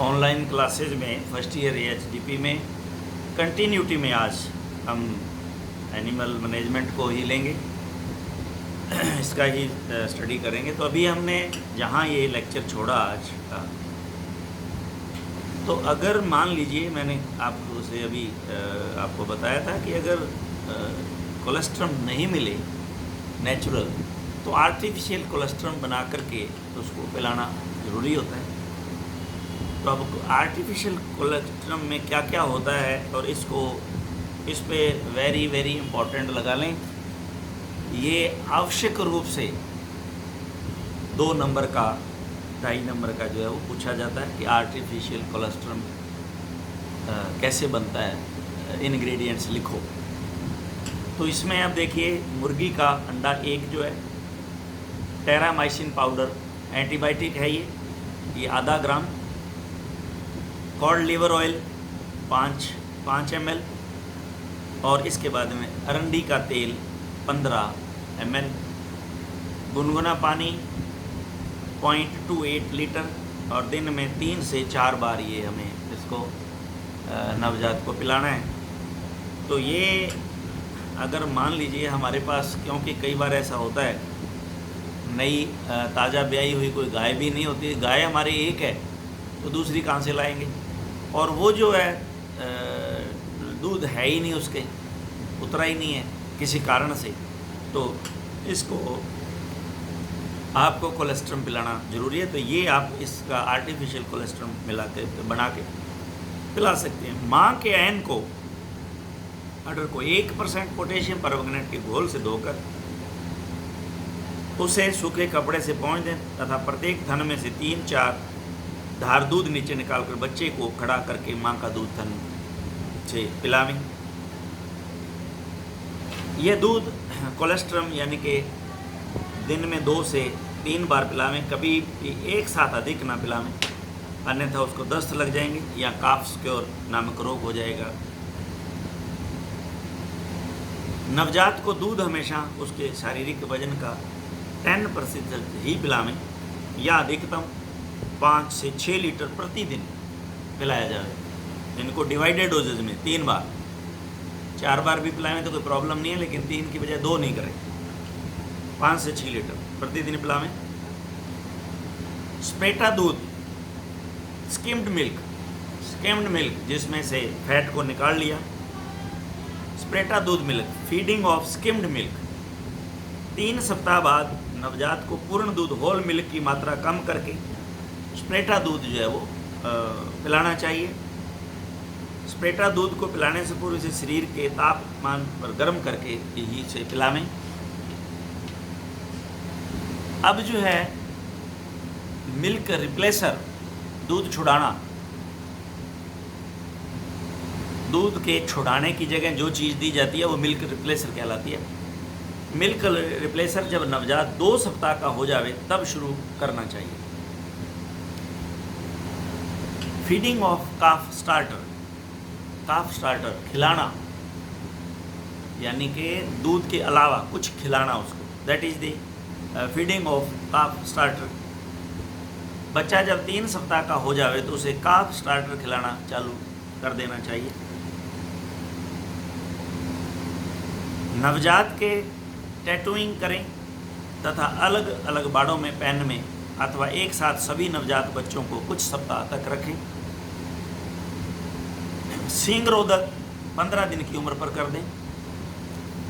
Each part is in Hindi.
ऑनलाइन क्लासेज में फर्स्ट ईयर एचडीपी में कंटिन्यूटी में आज हम एनिमल मैनेजमेंट को ही लेंगे, इसका ही स्टडी करेंगे। तो अभी हमने जहाँ ये लेक्चर छोड़ा आज का, तो अगर मान लीजिए मैंने आपको से अभी आपको बताया था कि अगर कोलेस्ट्रम नहीं मिले नेचुरल, तो आर्टिफिशियल कोलेस्ट्रम बना करके उसको पिलाना ज़रूरी होता है। तो अब आर्टिफिशियल कोलेस्ट्रम में क्या क्या होता है और इस पे वेरी वेरी इम्पोर्टेंट लगा लें, ये आवश्यक रूप से 2 नंबर का 2.5 नंबर का जो है वो पूछा जाता है कि आर्टिफिशियल कोलेस्ट्रम कैसे बनता है, इंग्रेडिएंट्स लिखो। तो इसमें आप देखिए, मुर्गी का अंडा एक जो है, टेरामाइसिन पाउडर एंटीबायोटिक है ये आधा ग्राम, कॉड लिवर ऑयल 5 ml, और इसके बाद में अरंडी का तेल 15 ml, गुनगुना पानी 0.28 लीटर, और दिन में 3 से 4 बार ये हमें इसको नवजात को पिलाना है। तो ये अगर मान लीजिए हमारे पास, क्योंकि कई बार ऐसा होता है नई ताज़ा ब्याई हुई कोई गाय भी नहीं होती, गाय हमारी एक है तो दूसरी कहाँ से लाएंगे, और वो जो है दूध है ही नहीं, उसके उतरा ही नहीं है किसी कारण से, तो इसको आपको कोलेस्ट्रम पिलाना ज़रूरी है। तो ये आप इसका आर्टिफिशियल कोलेस्ट्रम मिला के बना के पिला सकते हैं। माँ के ऐन को, अडर को 1% पोटेशियम परमंगनेट के घोल से धोकर उसे सूखे कपड़े से पोंछ दें तथा प्रत्येक थन में से 3-4 धार दूध नीचे निकालकर बच्चे को खड़ा करके माँ का दूध थन से पिलावें। यह दूध कोलेस्ट्रम यानी कि दिन में 2 से 3 बार पिलावें, कभी एक साथ अधिक ना पिलावें, अन्यथा उसको दस्त लग जाएंगे या काफ्स क्योर नामक रोग हो जाएगा। नवजात को दूध हमेशा उसके शारीरिक वजन का 10% ही पिलावें या अधिकतम 5 से 6 लीटर प्रतिदिन पिलाया जाए। इनको डिवाइडेड डोजेज में 3 बार, 4 बार भी पिलाएं तो कोई प्रॉब्लम नहीं है, लेकिन 3 की बजाय 2 नहीं करें, 5 से 6 लीटर प्रतिदिन पिलावें। स्पेटा दूध, स्किम्ड मिल्क जिसमें से फैट को निकाल लिया, स्प्रेटा दूध milk, feeding of skimmed milk. 3 सप्ताह बाद नवजात को पूर्ण दूध होल मिल्क की मात्रा कम करके स्प्रेटा दूध जो है वो पिलाना चाहिए। स्प्रेटा दूध को पिलाने से पूर्व इसे शरीर के तापमान पर गर्म करके ही से पिलावें। अब जो है मिल्क रिप्लेसर, दूध छुड़ाना, दूध के छुड़ाने की जगह जो चीज़ दी जाती है वो मिल्क रिप्लेसर कहलाती है। मिल्क रिप्लेसर जब नवजात 2 सप्ताह का हो जावे तब शुरू करना चाहिए। फीडिंग ऑफ काफ स्टार्टर खिलाना, यानी कि दूध के अलावा कुछ खिलाना उसको, that is the feeding of calf starter. बच्चा जब 3 सप्ताह का हो जावे तो उसे काफ स्टार्टर खिलाना चालू कर देना चाहिए। नवजात के टैटूइंग करें तथा अलग अलग बाड़ों में, पेन में अथवा एक साथ सभी नवजात बच्चों को कुछ सप्ताह तक रखें। सींग रोदन 15 दिन की उम्र पर कर दें।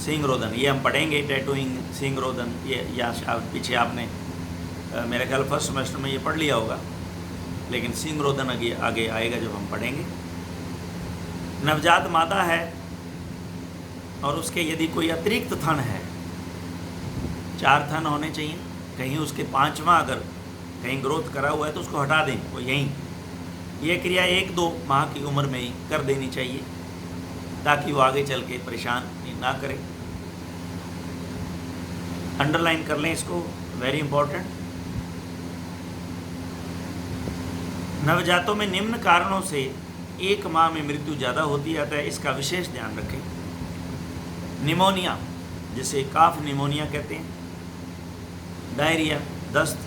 सींग रोदन ये हम पढ़ेंगे, टैटूइंग, सींग रोदन, ये या पीछे आपने मेरे ख्याल फर्स्ट सेमेस्टर में ये पढ़ लिया होगा, लेकिन सींग रोदन आगे आएगा जब हम पढ़ेंगे। नवजात मादा है और उसके यदि कोई अतिरिक्त थन है, 4 थन होने चाहिए, कहीं उसके 5वां अगर कहीं ग्रोथ करा हुआ है तो उसको हटा दें, वो यहीं। ये क्रिया 1-2 माह की उम्र में ही कर देनी चाहिए ताकि वो आगे चल के परेशान ना करे। अंडरलाइन कर लें इसको, वेरी इंपॉर्टेंट। नवजातों में निम्न कारणों से 1 माह में मृत्यु ज़्यादा होती है, अतः इसका विशेष ध्यान रखें। निमोनिया, जिसे काफ निमोनिया कहते हैं, डायरिया, दस्त,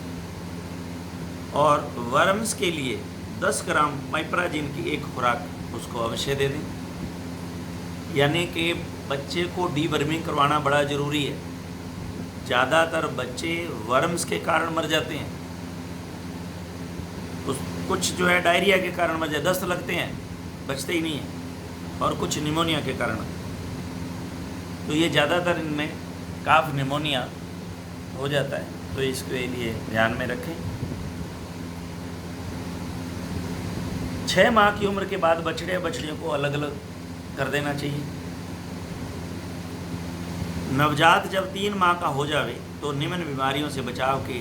और वर्म्स के लिए 10 ग्राम पाइपराजिन की एक खुराक उसको अवश्य दे दें। यानी कि बच्चे को डीवर्मिंग करवाना बड़ा ज़रूरी है। ज़्यादातर बच्चे वर्म्स के कारण मर जाते हैं, कुछ जो है डायरिया के कारण मर जाते, दस्त लगते हैं, बचते ही नहीं हैं, और कुछ निमोनिया के कारण। तो ये ज़्यादातर इनमें काफ निमोनिया हो जाता है, तो इसके लिए ध्यान में रखें। 6 माह की उम्र के बाद बछड़े बछड़ियों को अलग अलग कर देना चाहिए। नवजात जब 3 माह का हो जावे तो निम्न बीमारियों से बचाव के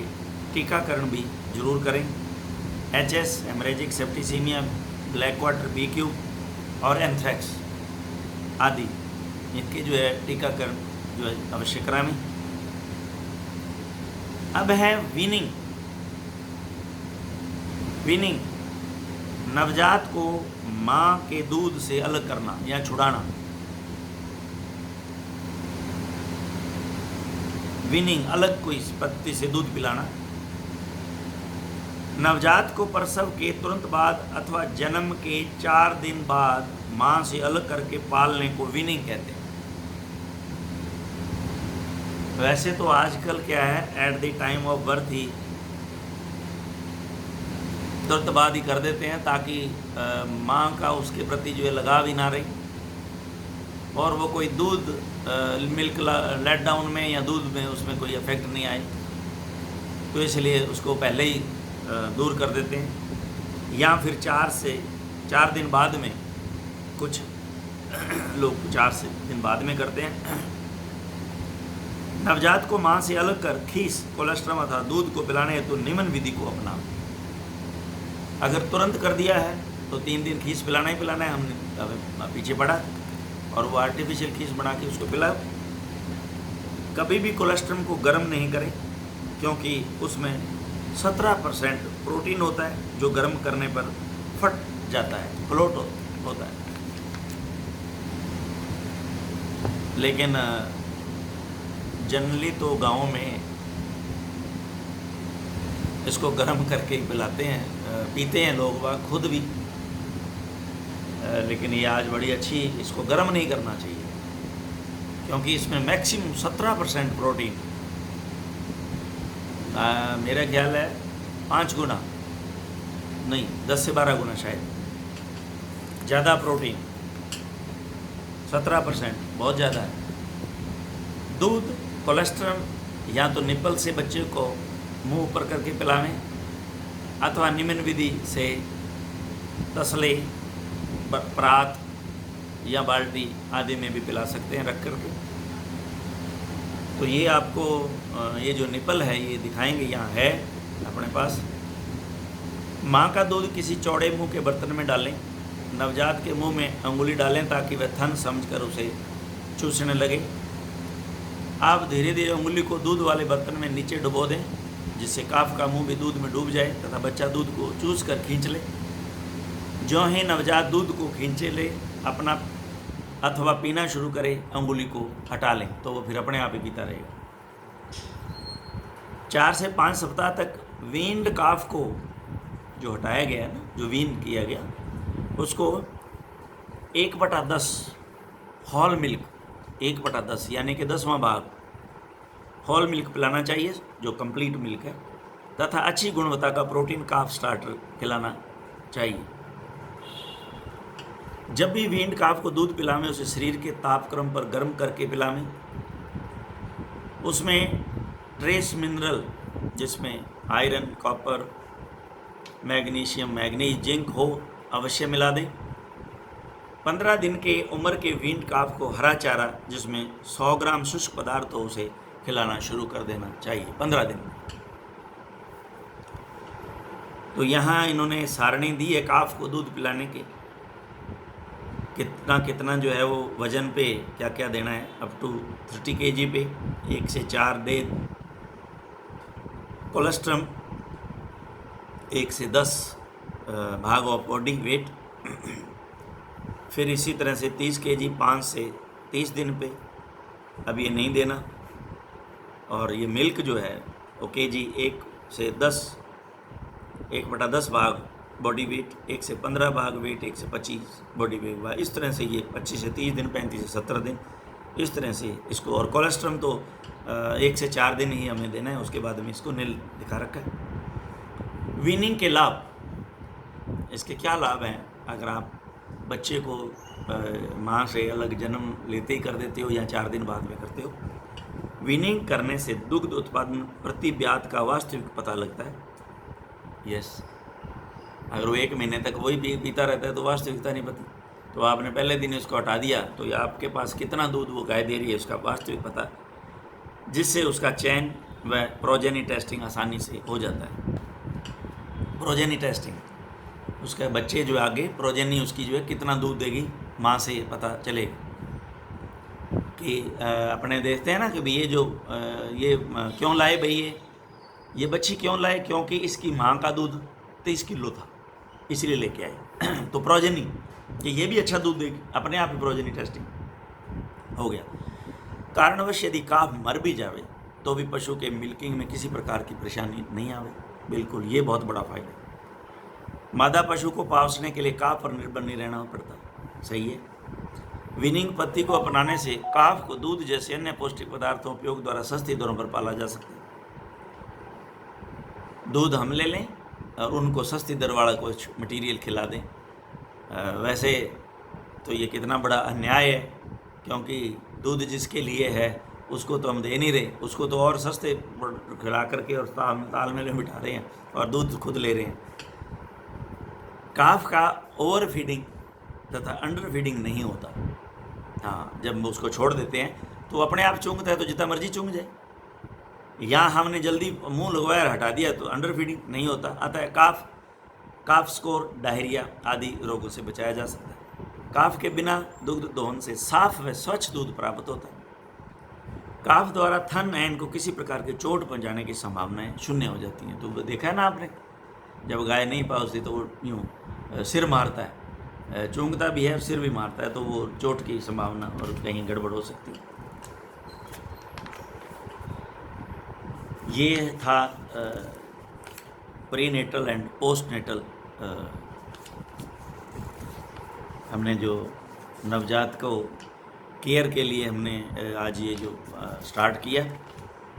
टीकाकरण भी जरूर करें। HS, haemorrhagic septicaemia, black quarter, BQ और एंथ्रैक्स आदि, इनके जो है टीकाकरण जो है अवश्य कराएं। अब है वीनिंग। नवजात को माँ के दूध से अलग करना या छुड़ाना। वीनिंग, अलग कोई पत्ती से दूध पिलाना। नवजात को प्रसव के तुरंत बाद अथवा जन्म के 4 दिन बाद माँ से अलग करके पालने को वीनिंग कहते हैं। वैसे तो आजकल क्या है, at the time of birth ही तुरंत बाद ही कर देते हैं, ताकि माँ का उसके प्रति जो है लगाव ही ना रहे, और वो कोई दूध मिल्क लेट डाउन में या दूध में उसमें कोई इफेक्ट नहीं आए, तो इसलिए उसको पहले ही दूर कर देते हैं। या फिर 4 दिन बाद में, कुछ लोग 4 दिन बाद में करते हैं। नवजात को माँ से अलग कर खीस, कोलेस्ट्रम अथवा दूध को पिलाने हेतु निम्न विधि को अपना। अगर तुरंत कर दिया है तो 3 दिन खीस पिलाना ही पिलाना है। हमने पीछे पढ़ा, और वो आर्टिफिशियल खीस बना के उसको पिलाओ। कभी भी कोलेस्ट्रम को गर्म नहीं करें, क्योंकि उसमें 17% प्रोटीन होता है, जो गर्म करने पर फट जाता है, फ्लोट होता है। लेकिन जनरली तो गाँव में इसको गर्म करके ही पिलाते हैं, पीते हैं लोग वह खुद भी। लेकिन ये आज बड़ी अच्छी, इसको गर्म नहीं करना चाहिए, क्योंकि इसमें मैक्सिमम 17% प्रोटीन, मेरा ख्याल है 5 गुना नहीं, 10 से 12 गुना शायद ज़्यादा प्रोटीन। 17% बहुत ज़्यादा है। दूध, कोलेस्ट्रॉल या तो निपल से बच्चे को मुंह ऊपर करके पिलावें, अथवा निम्न विधि से तसले, परात या बाल्टी आदि में भी पिला सकते हैं रख करके। तो ये आपको ये जो निपल है ये दिखाएंगे, यहाँ है अपने पास। माँ का दूध किसी चौड़े मुंह के बर्तन में डालें। नवजात के मुंह में अंगुली डालें ताकि वह थन समझकर उसे चूसने लगे। आप धीरे धीरे उंगली को दूध वाले बर्तन में नीचे डुबो दें, जिससे काफ का मुंह भी दूध में डूब जाए तथा बच्चा दूध को चूस कर खींच ले। जो ही नवजात दूध को खींचे ले अपना अथवा पीना शुरू करे, अंगुली को हटा लें तो वो फिर अपने आप ही पीता रहेगा। 4 से 5 सप्ताह तक वीन्ड काफ को, जो हटाया गया है ना, जो वीन किया गया, उसको 1/10 होल मिल्क, 1/10 यानी कि 10वां भाग होल मिल्क पिलाना चाहिए, जो कंप्लीट मिल्क है, तथा अच्छी गुणवत्ता का प्रोटीन काफ स्टार्टर खिलाना चाहिए। जब भी वीन्ड काफ को दूध पिलावें, उसे शरीर के तापक्रम पर गर्म करके पिलावें। उसमें ट्रेस मिनरल, जिसमें iron, copper, magnesium, manganese, zinc हो, अवश्य मिला दें। 15 दिन के उम्र के वीन्ड काफ को हरा चारा, जिसमें 100 ग्राम शुष्क पदार्थ हो, उसे खिलाना शुरू कर देना चाहिए 15 दिन। तो यहाँ इन्होंने सारणी दी है काफ को दूध पिलाने के, कितना जो है वो वज़न पे क्या क्या देना है। अप टू 30 kg पे 1 से 4 डे। कोलेस्ट्रम 1 से 10 भाग ऑफ बॉडी वेट। फिर इसी तरह से 30 kg 5 से 30 दिन पे, अब ये नहीं देना। और ये मिल्क जो है वो kg 1 से 10, 1/10 भाग बॉडी वेट, 1 से 15 भाग वेट, 1 से 25 बॉडी वेट, इस तरह से ये 25 से 30 दिन, 35 से 17 दिन, इस तरह से इसको। और कोलेस्ट्रम तो 1 से 4 दिन ही हमें देना है, उसके बाद में इसको नील दिखा रखा है। वीनिंग के लाभ, इसके क्या लाभ हैं? अगर आप बच्चे को माँ से अलग जन्म लेते ही कर देते हो या 4 दिन बाद में करते हो, वीनिंग करने से दुग्ध उत्पादन प्रति ब्यात का वास्तविक पता लगता है। यस, अगर वो 1 महीने तक वही पीता रहता है तो वास्तविकता नहीं पता। तो आपने पहले दिन इसको हटा दिया तो ये आपके पास कितना दूध वो गाय दे रही है उसका वास्तविक पता, जिससे उसका चयन व प्रोजेनी टेस्टिंग आसानी से हो जाता है। प्रोजेनी टेस्टिंग, उसके बच्चे जो आगे प्रोजेनी उसकी जो है कितना दूध देगी, माँ से पता चलेगा। कि अपने देखते हैं ना कि भाई ये जो ये क्यों लाए भाई, ये बच्ची क्यों लाए, क्योंकि इसकी माँ का दूध 23 किलो था इसलिए लेके आए। तो प्रोजेनी ये भी अच्छा दूध देगी, अपने आप ही प्रोजेनी टेस्टिंग हो गया। कारणवश यदि काफ मर भी जावे तो भी पशु के मिल्किंग में किसी प्रकार की परेशानी नहीं आवे। बिल्कुल, ये बहुत बड़ा फायदा है। मादा पशु को पालने के लिए काफ पर निर्भर नहीं रहना पड़ता। सही है। विनिंग पद्धति को अपनाने से काफ को दूध जैसे अन्य पौष्टिक पदार्थों उपयोग द्वारा सस्ती दरों पर पाला जा सकता है। दूध हम ले लें और उनको सस्ती दर वाला कुछ मटेरियल खिला दें। वैसे तो ये कितना बड़ा अन्याय है, क्योंकि दूध जिसके लिए है उसको तो हम दे नहीं रहे, उसको तो और सस्ते खिला करके और तालमेल में बिठा रहे हैं और दूध खुद ले रहे हैं। काफ का ओवर फीडिंग तथा अंडर फीडिंग नहीं होता। हाँ, जब उसको छोड़ देते हैं तो अपने आप चूंघता है तो जितना मर्जी चूंघ जाए। यहाँ हमने जल्दी मुंह लगवाया हटा दिया तो अंडर फीडिंग नहीं होता। अतः काफ स्कोर, डायरिया आदि रोगों से बचाया जा सकता है। काफ के बिना दुग्ध दोहन से साफ व स्वच्छ दूध प्राप्त होता है। काफ द्वारा थन एंड को किसी प्रकार के चोट पहुंचाने की संभावनाएं शून्य हो जाती हैं। तो देखा है ना आपने, जब गाय नहीं पालती तो वो यूँ सिर मारता है, चूंघता भी है और सिर भी मारता है, तो वो चोट की संभावना और कहीं गड़बड़ हो सकती है। ये था प्रीनेटल एंड पोस्टनेटल, हमने जो नवजात को केयर के लिए हमने आज ये जो स्टार्ट किया।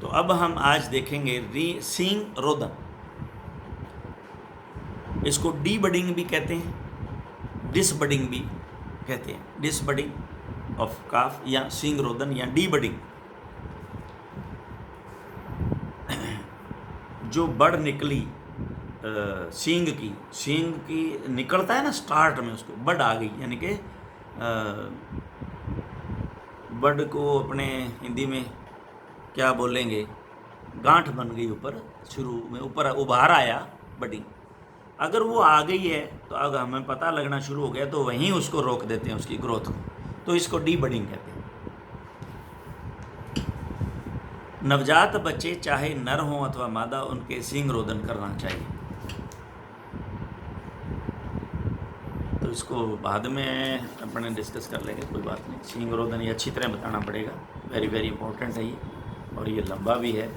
तो अब हम आज देखेंगे सींग रोदन। इसको डी बडिंग भी कहते हैं, डिस बडिंग भी कहते हैं। डिस बडिंग ऑफ काफ या सींग रोदन या डी बडिंग। जो बड़ निकली सींग की निकलता है ना स्टार्ट में, उसको बड़ आ गई, यानी कि बड़ को अपने हिंदी में क्या बोलेंगे, गांठ बन गई ऊपर, शुरू में ऊपर उभार आया बडिंग। अगर वो आ गई है तो अगर हमें पता लगना शुरू हो गया तो वहीं उसको रोक देते हैं उसकी ग्रोथ को, तो इसको डी बडिंग कहते हैं। नवजात बच्चे चाहे नर हों अथवा मादा, उनके सींग रोदन करना चाहिए। तो इसको बाद में अपने डिस्कस कर लेंगे, कोई बात नहीं। सींग रोदन ये अच्छी तरह बताना पड़ेगा, वेरी वेरी इंपॉर्टेंट है ये, और ये लंबा भी है।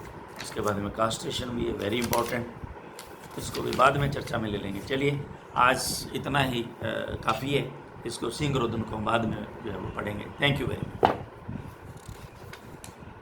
उसके बाद में कास्ट्रेशन भी है, वेरी इंपॉर्टेंट, इसको भी बाद में चर्चा में ले लेंगे। चलिए आज इतना ही काफ़ी है, इसको सींग रोदन को बाद में जो है वो पढ़ेंगे। Thank you very much.